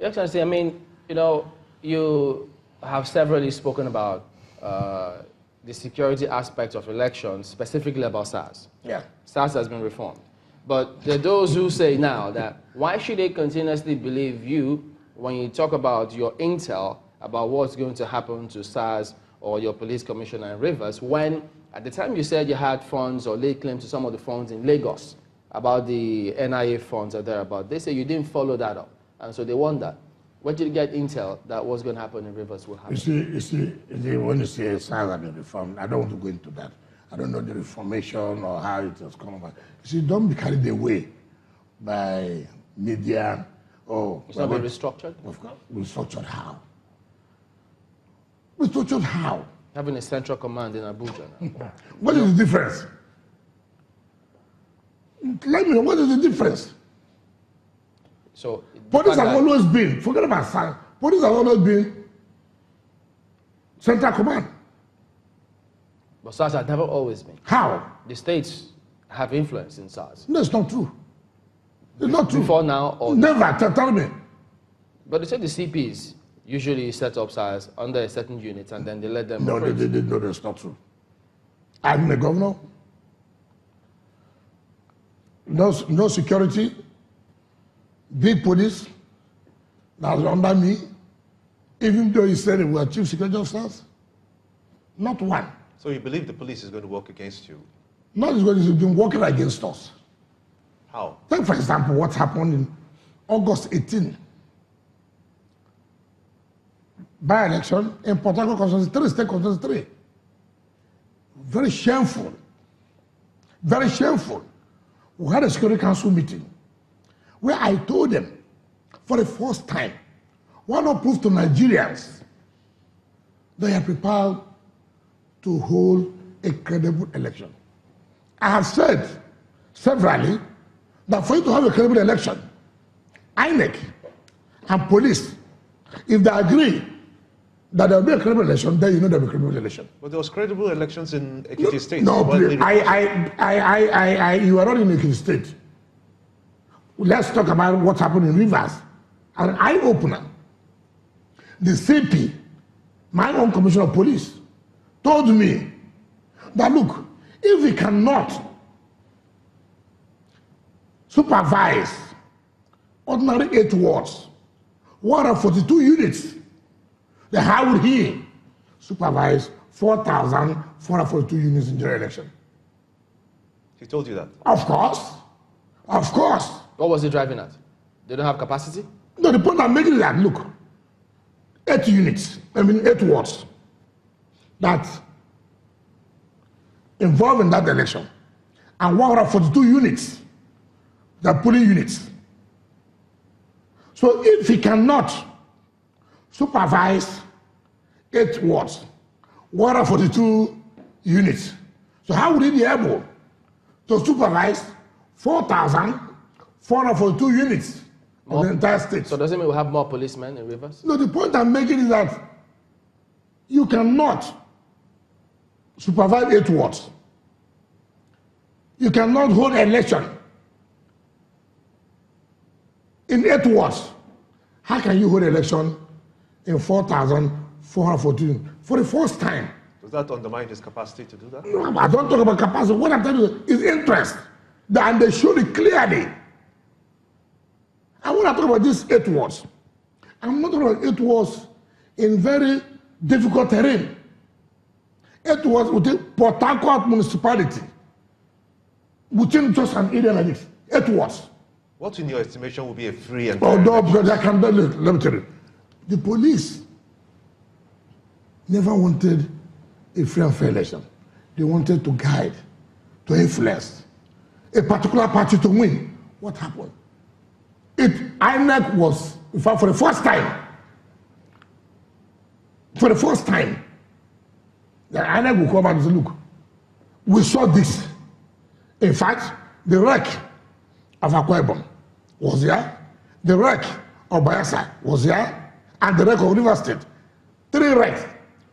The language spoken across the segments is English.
Excellency, I mean, you have severally spoken about the security aspects of elections, specifically about SARS. Yeah. SARS has been reformed. But there are those who say now that why should they continuously believe you when you talk about your intel about what's going to happen to SARS or your police commissioner in Rivers when at the time you said you had funds or laid claim to some of the funds in Lagos about the NIA funds or thereabout. They say you didn't follow that up. And so they wonder, where did you get intel that what's going to happen in Rivers will happen? You see, when you say SARS have been reformed, I don't want to go into that. I don't know the reformation or how it has come about. You see, don't be carried away by media. It's not been restructured? Of course. Restructured how? Restructured how? Having a central command in Abuja now. What is the difference? Let me know, what is the difference? So police have always been, forget about SARS, police have always been central command. But SARS has never always been. How? The states have influence in SARS. No, it's not true. It's not true. Before now or never, tell me. But they say the CPs usually set up SARS under a certain unit and then they let them No, no, that's not true. I'm the governor. No security, big police that was under me, even though he said he was chief security officers, not one. So you believe the police is going to work against you? Not as well as it's been working against us. How? Take, for example, what happened in August 18. By-election in Port Harcourt Constituency 3, State Constituency 3. Very shameful. Very shameful. We had a Security Council meeting where I told them, for the first time, why not prove to Nigerians they are prepared to hold a credible election. I have said severally that for you to have a credible election, INEC and police, if they agree that there will be a credible election, then you know there will be a credible election. But there was credible elections in Ekiti State. No, please, you are not in Ekiti State. Let's talk about what happened in Rivers. An eye-opener. The CP, my own commissioner of police, told me that, look, if we cannot supervise ordinary 8 wards, 142 units, then how would he supervise 4,442 units in general election? He told you that? Of course. Of course. What was he driving at? They don't have capacity? No, the point I'm making is that, look, 8 units, 8 wards that involved in that election, and 142 units, the polling units. So if he cannot supervise 8 wards, 142 units, so how would he be able to supervise 4,442 units of the entire state? So does it mean we'll have more policemen in Rivers? No, the point I'm making is that you cannot supervise 8 wards. You cannot hold an election in 8 wards. How can you hold an election in 4,414 for the first time? Does that undermine his capacity to do that? No, I don't talk about capacity. What I'm telling you is interest. And they showed it clearly. And when I talk about these 8 wards, I'm not talking about 8 wards in very difficult terrain. 8 wards within Port Harcourt municipality, within just an area like this. 8 wards. What, in your estimation, would be a free and fair election? No, because I can, let me tell you. The police never wanted a free and fair election. They wanted to guide, to influence a particular party to win. What happened? INEC was, in fact, for the first time, the INEC will come and say, look, we saw this. In fact, the wreck of Akwa Ibom was there, the wreck of Bayelsa was there, and the wreck of Rivers State. 3 wrecks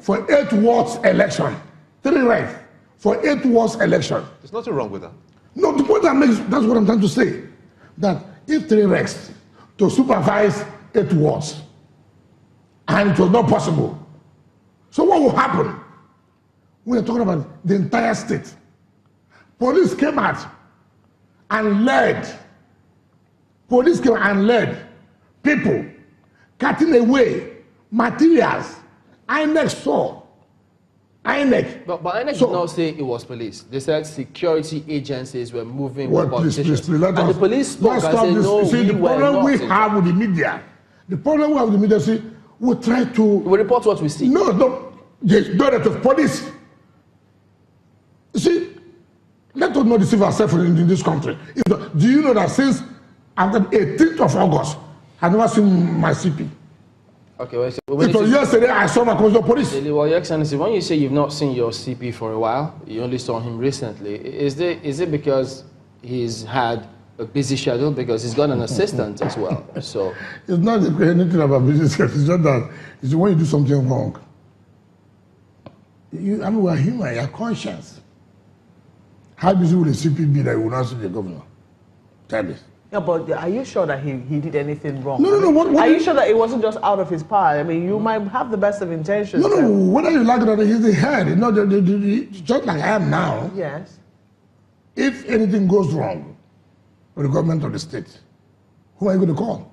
for 8 wards election. 3 wrecks for 8 wards election. There's nothing wrong with that. No, the point I make is, that's what I'm trying to say. That if 3 wrecks to supervise 8 wards. And it was not possible. So what will happen? We are talking about the entire state. Police came out and led. Police came and led people cutting away materials. INEC saw. INEC. But INEC did not say it was police. They said security agencies were moving with politicians. Please, and the police spoke and said, no, see, the problem we have with the media, see, we try to... We report what we see. No, there's no right of police. You see, let us not deceive ourselves in this country. Do you know that since after the 18th of August, I've never seen my CP. Okay, well, it was yesterday I saw my commissioner of police. Well, Your Excellency, when you say you've not seen your CP for a while, you only saw him recently, is it because he's had a busy schedule? Because he's got an assistant as well. So it's not anything about busy schedule. It's just that it's when you do something wrong. We're human. You're conscious. How busy will the CP be that you will not see the governor? Tell me. Yeah, but are you sure that he did anything wrong? No. What are you sure that it wasn't just out of his power? I mean, you might have the best of intentions. No. Whether you like it or not, he's the head. You know, just like I am now. Yes. If anything goes wrong with the government of the state, who are you going to call?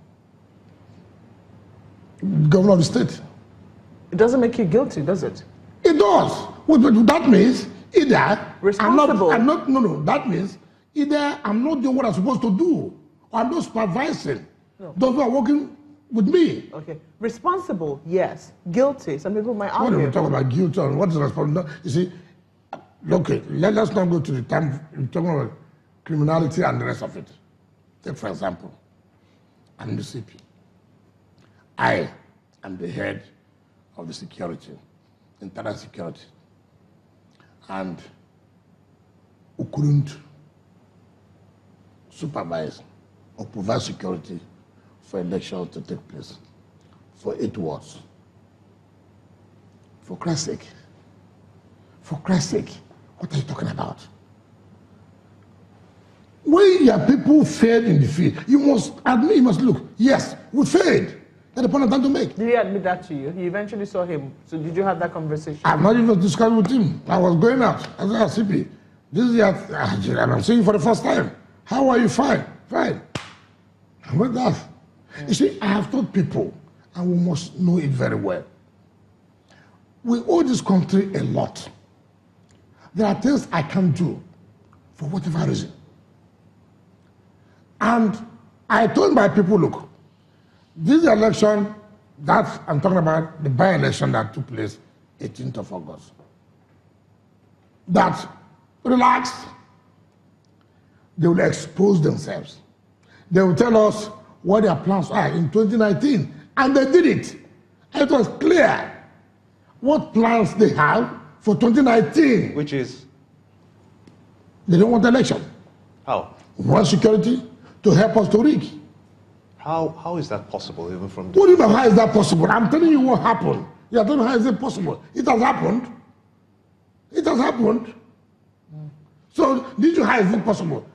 Governor of the state. It doesn't make you guilty, does it? It does. That means either responsible. That means either I'm not doing what I'm supposed to do, or I'm not supervising those who are working with me. Okay. Responsible, yes. Guilty. Some people might argue. What are we talking about guilty and what is responsible? You see, okay, let's not go to the time we're talking about criminality and the rest of it. Take for example, I'm the CP. I am the head of the security, internal security. And we couldn't supervise or provide security for elections to take place for 8 wards. For Christ's sake. For Christ's sake. What are you talking about? When your people failed in the field, you must admit, you must look, yes, we failed. That's the point I'm trying to make. Did he admit that to you? You eventually saw him. So did you have that conversation? I've not even discussed with him. I was going out as a CP. This is I'm seeing you for the first time. How are you? Fine. I went off. You see, I have told people, and we must know it very well. We owe this country a lot. There are things I can't do for whatever reason. And I told my people, look, this election that I'm talking about, the by-election that took place 18th of August, that relax, they will expose themselves. They will tell us what their plans are in 2019. And they did it. It was clear what plans they have for 2019. Which is? They don't want election. How? We want security to help us to rig. How is that possible even from What do you mean, how is that possible? I'm telling you what happened. You are telling me how is it possible? It has happened. It has happened. So, did you how is it possible?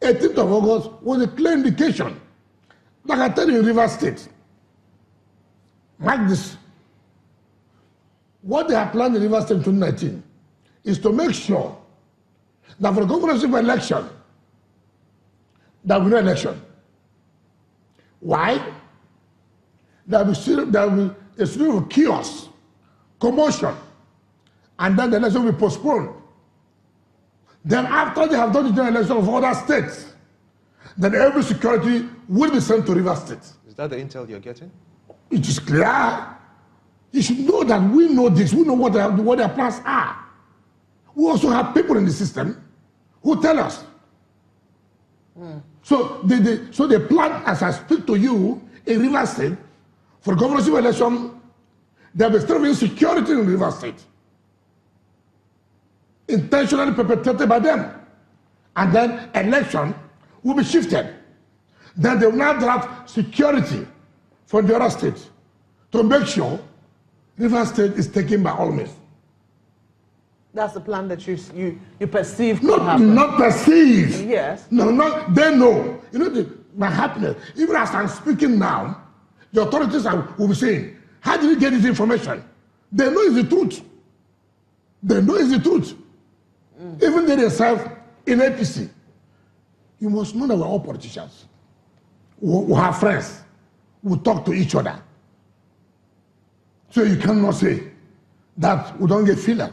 18th of August was a clear indication. Like I tell you in Rivers State, mark this. What they have planned in Rivers State in 2019 is to make sure that for the governorship election, there will be no election. Why? There will be a series of chaos, commotion, and then the election will be postponed. Then after they have done the general election of other states, then every security will be sent to Rivers State. Is that the intel you're getting? It is clear. You should know that we know this. We know what their plans are. We also have people in the system who tell us. So they plan, as I speak to you, in Rivers State, for governorship election, there will be still insecurity in Rivers State. Intentionally perpetrated by them. And then election will be shifted. Then they will now draft security for the other states to make sure Rivers State is taken by all means. That's the plan that you perceive could happen. Not perceive. Yes. No, they know. You know, my happiness, even as I'm speaking now, The authorities will be saying, how did you get this information? They know it's the truth. They know it's the truth. Even they themselves in APC. You must know that we're all politicians. We have friends. We talk to each other. So you cannot say that we don't get feelings.